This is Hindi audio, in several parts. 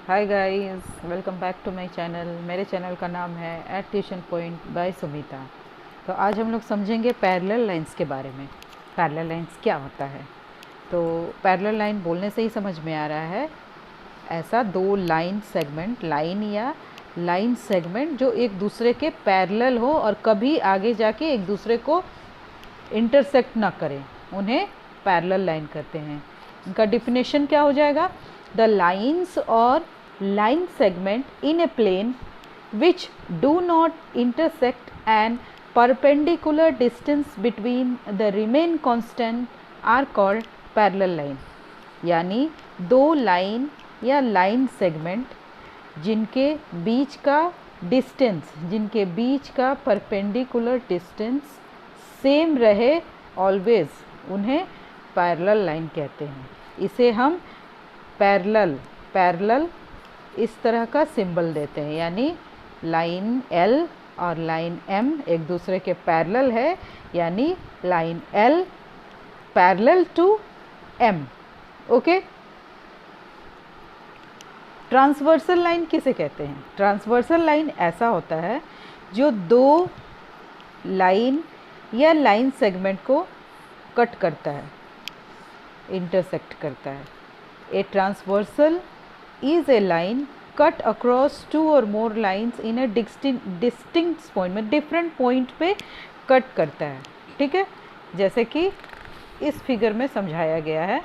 Hi guys, welcome back to my channel. मेरे चैनल का नाम है At Tuition Point by Sumita. तो आज हम लोग समझेंगे पैरेलल लाइंस के बारे में। पैरेलल लाइंस क्या होता है? तो पैरेलल लाइन बोलने से ही समझ में आ रहा है, ऐसा दो लाइन सेगमेंट, लाइन या लाइन सेगमेंट जो एक दूसरे के पैरेलल हो और कभी आगे जाके एक दूसरे को इंटरसेक्ट ना करें, उन्हें पैरेलल लाइन कहते हैं। इनका डिफिनेशन क्या हो जाएगा? द लाइन्स और line segment in a plane which do not intersect and perpendicular distance between the remain constant are called parallel line। यानी दो लाइन या लाइन सेगमेंट जिनके बीच का डिस्टेंस, जिनके बीच का परपेंडिकुलर डिस्टेंस सेम रहे ऑलवेज, उन्हें पैरेलल लाइन कहते हैं। इसे हम पैरेलल इस तरह का सिंबल देते हैं, यानी लाइन L और लाइन M एक दूसरे के पैरेलल है, यानी line L parallel to M। Okay. Transversal line किसे कहते हैं? ट्रांसवर्सल लाइन ऐसा होता है जो दो लाइन या लाइन सेगमेंट को कट करता है, इंटरसेक्ट करता है। A transversal is a line cut across two or more lines in a distinct point, में डिफरेंट पॉइंट पे कट करता है। ठीक है, जैसे कि इस फिगर में समझाया गया है,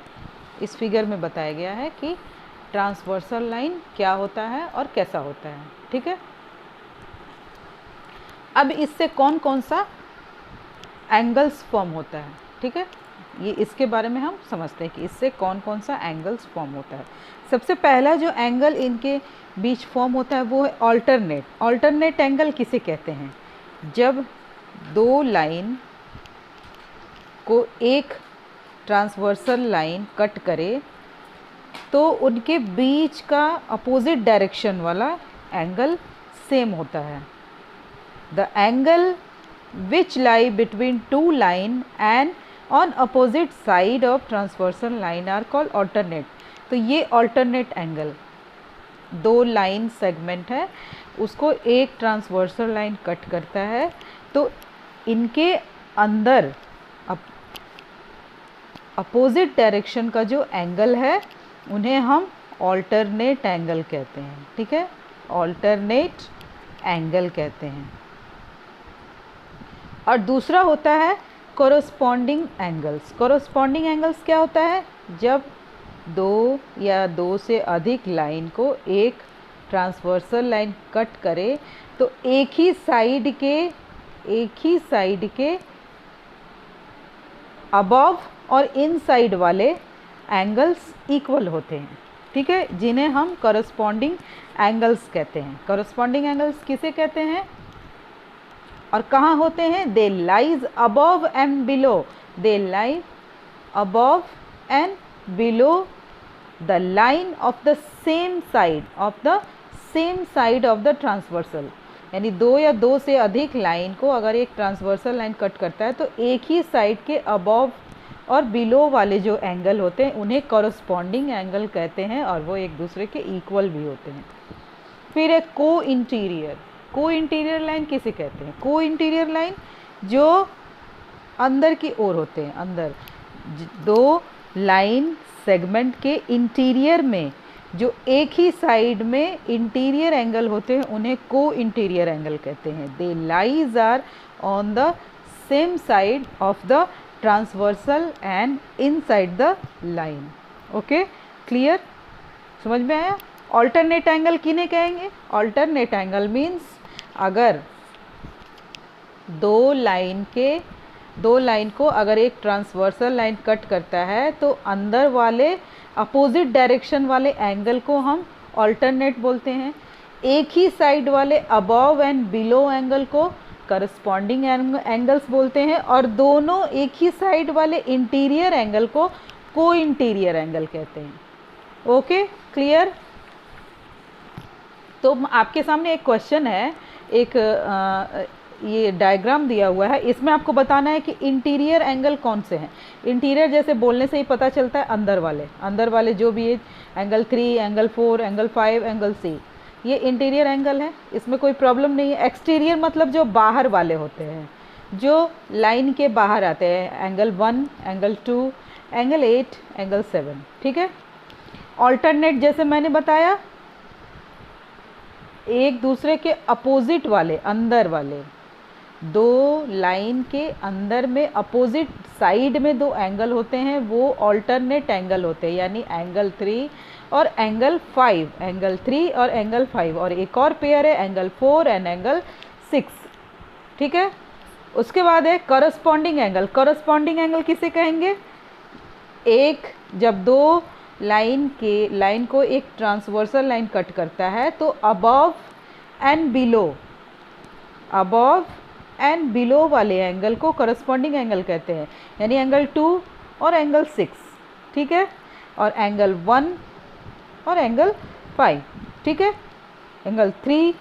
इस फिगर में बताया गया है कि ट्रांसवर्सल लाइन क्या होता है और कैसा होता है। ठीक है, अब इससे कौन कौन सा एंगल्स फॉर्म होता है, ठीक है, ये इसके बारे में हम समझते हैं कि इससे कौन कौन सा एंगल्स फॉर्म होता है। सबसे पहला जो एंगल इनके बीच फॉर्म होता है वो है ऑल्टरनेट। ऑल्टरनेट एंगल किसे कहते हैं? जब दो लाइन को एक ट्रांसवर्सल लाइन कट करे तो उनके बीच का अपोजिट डायरेक्शन वाला एंगल सेम होता है। The angle which lie between two line and on opposite side of transversal line are called alternate. तो ये ऑल्टरनेट एंगल, दो लाइन सेगमेंट है, उसको एक ट्रांसवर्सल लाइन कट करता है, तो इनके अंदर अपोजिट डायरेक्शन का जो एंगल है उन्हें हम ऑल्टरनेट एंगल कहते हैं। ठीक है, ऑल्टरनेट एंगल कहते हैं। और दूसरा होता है कोरोस्पॉन्डिंग एंगल्स। कोरोस्पॉन्डिंग एंगल्स क्या होता है? जब दो या दो से अधिक लाइन को एक ट्रांसवर्सल लाइन कट करे तो एक ही साइड के अबव और इनसाइड वाले एंगल्स इक्वल होते हैं। ठीक है, जिन्हें हम कोरोस्पॉन्डिंग एंगल्स कहते हैं। कोरोस्पॉन्डिंग एंगल्स किसे कहते हैं और कहाँ होते हैं? They lies above and below, they lie above and below the line of the same side of the transversal. यानी दो या दो से अधिक लाइन को अगर एक ट्रांसवर्सल लाइन कट करता है तो एक ही साइड के अबव और बिलो वाले जो एंगल होते हैं उन्हें कोरोस्पॉन्डिंग एंगल कहते हैं, और वो एक दूसरे के इक्वल भी होते हैं। फिर एक को इंटीरियर लाइन किसे कहते हैं? को इंटीरियर लाइन जो अंदर की ओर होते हैं, अंदर दो लाइन सेगमेंट के इंटीरियर में जो एक ही साइड में इंटीरियर एंगल होते हैं उन्हें को इंटीरियर एंगल कहते हैं। They lies are on the same side of the transversal and inside the line. Okay, clear, समझ में आया? ऑल्टरनेट एंगल किन्हें कहेंगे? ऑल्टरनेट एंगल मीन्स अगर दो लाइन को अगर एक ट्रांसवर्सल लाइन कट करता है तो अंदर वाले अपोजिट डायरेक्शन वाले एंगल को हम ऑल्टरनेट बोलते हैं। एक ही साइड वाले अबव एंड बिलो एंगल को करस्पॉन्डिंग एंगल्स बोलते हैं, और दोनों एक ही साइड वाले इंटीरियर एंगल को को इंटीरियर एंगल कहते हैं। Okay, clear? तो आपके सामने एक क्वेश्चन है, एक ये डायग्राम दिया हुआ है, इसमें आपको बताना है कि इंटीरियर एंगल कौन से हैं। इंटीरियर जैसे बोलने से ही पता चलता है अंदर वाले जो भी है, angle 3, angle 4, angle 5, angle C, ये इंटीरियर एंगल है, इसमें कोई प्रॉब्लम नहीं है। एक्सटीरियर मतलब जो बाहर वाले होते हैं, जो लाइन के बाहर आते हैं, एंगल 1, एंगल 2, एंगल 8, एंगल 7, ठीक है। ऑल्टरनेट जैसे मैंने बताया, एक दूसरे के अपोजिट वाले, अंदर वाले, दो लाइन के अंदर में अपोजिट साइड में दो एंगल होते हैं, वो ऑल्टरनेट एंगल होते हैं, यानी एंगल 3 और एंगल 5, एंगल 3 और एंगल 5, और एक और पेयर है एंगल 4 एंड एंगल 6, ठीक है। उसके बाद है करस्पॉन्डिंग एंगल। करस्पॉन्डिंग एंगल किसे कहेंगे? एक जब दो लाइन को एक ट्रांसवर्सल लाइन कट करता है तो अबव एंड बिलो वाले एंगल को करस्पॉन्डिंग एंगल कहते हैं, यानी एंगल 2 और एंगल 6, ठीक है, और एंगल 1 और एंगल 5, ठीक है, एंगल 3,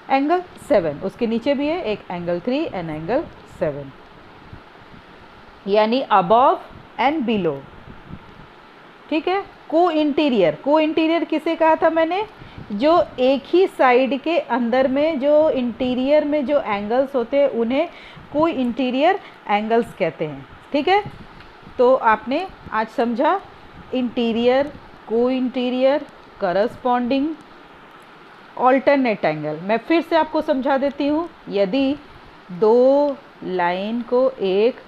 एंगल 7, उसके नीचे भी है एक एंगल 3 एंड एंगल 7, यानी अबव एंड बिलो, ठीक है। को इंटीरियर किसे कहा था मैंने? जो एक ही साइड के अंदर में जो इंटीरियर में जो एंगल्स होते हैं उन्हें को इंटीरियर एंगल्स कहते हैं, ठीक है। तो आपने आज समझा इंटीरियर, को इंटीरियर, करस्पॉन्डिंग, ऑल्टरनेट एंगल। मैं फिर से आपको समझा देती हूँ। यदि दो लाइन को एक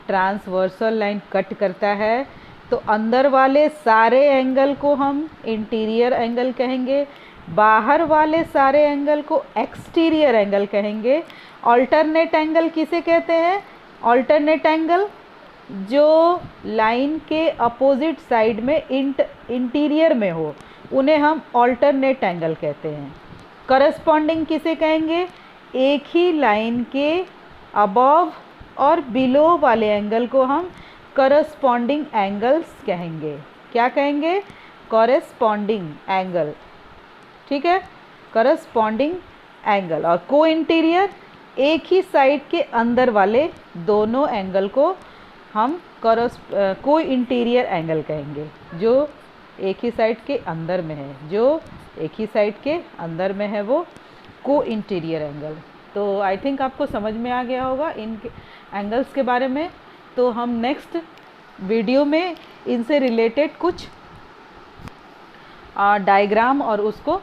ट्रांसवर्सल लाइन कट करता है तो अंदर वाले सारे एंगल को हम इंटीरियर एंगल कहेंगे, बाहर वाले सारे एंगल को एक्सटीरियर एंगल कहेंगे। ऑल्टरनेट एंगल किसे कहते हैं? ऑल्टरनेट एंगल जो लाइन के अपोजिट साइड में इंटीरियर में हो, उन्हें हम ऑल्टरनेट एंगल कहते हैं। करस्पॉन्डिंग किसे कहेंगे? एक ही लाइन के अबव और बिलो वाले एंगल को हम करस्पॉन्डिंग एंगल्स कहेंगे। क्या कहेंगे? कॉरेस्पॉन्डिंग एंगल, ठीक है, करस्पॉन्डिंग एंगल। और को इंटीरियर एक ही साइड के अंदर वाले दोनों एंगल को हम को इंटीरियर एंगल कहेंगे, जो एक ही साइड के अंदर में है, जो एक ही साइड के अंदर में है वो को इंटीरियर एंगल। तो आई थिंक आपको समझ में आ गया होगा इन एंगल्स के बारे में। तो हम नेक्स्ट वीडियो में इनसे रिलेटेड कुछ डायग्राम और उसको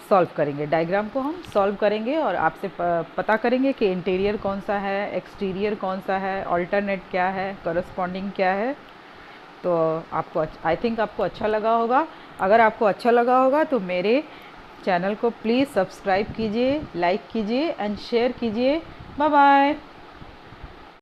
सॉल्व करेंगे। डायग्राम को हम सॉल्व करेंगे और आपसे पता करेंगे कि इंटीरियर कौन सा है, एक्सटीरियर कौन सा है, ऑल्टरनेट क्या है, करस्पॉन्डिंग क्या है। तो आपको आई थिंक आपको अच्छा लगा होगा। अगर आपको अच्छा लगा होगा तो मेरे चैनल को प्लीज़ सब्सक्राइब कीजिए, लाइक कीजिए एंड शेयर कीजिए। Bye bye.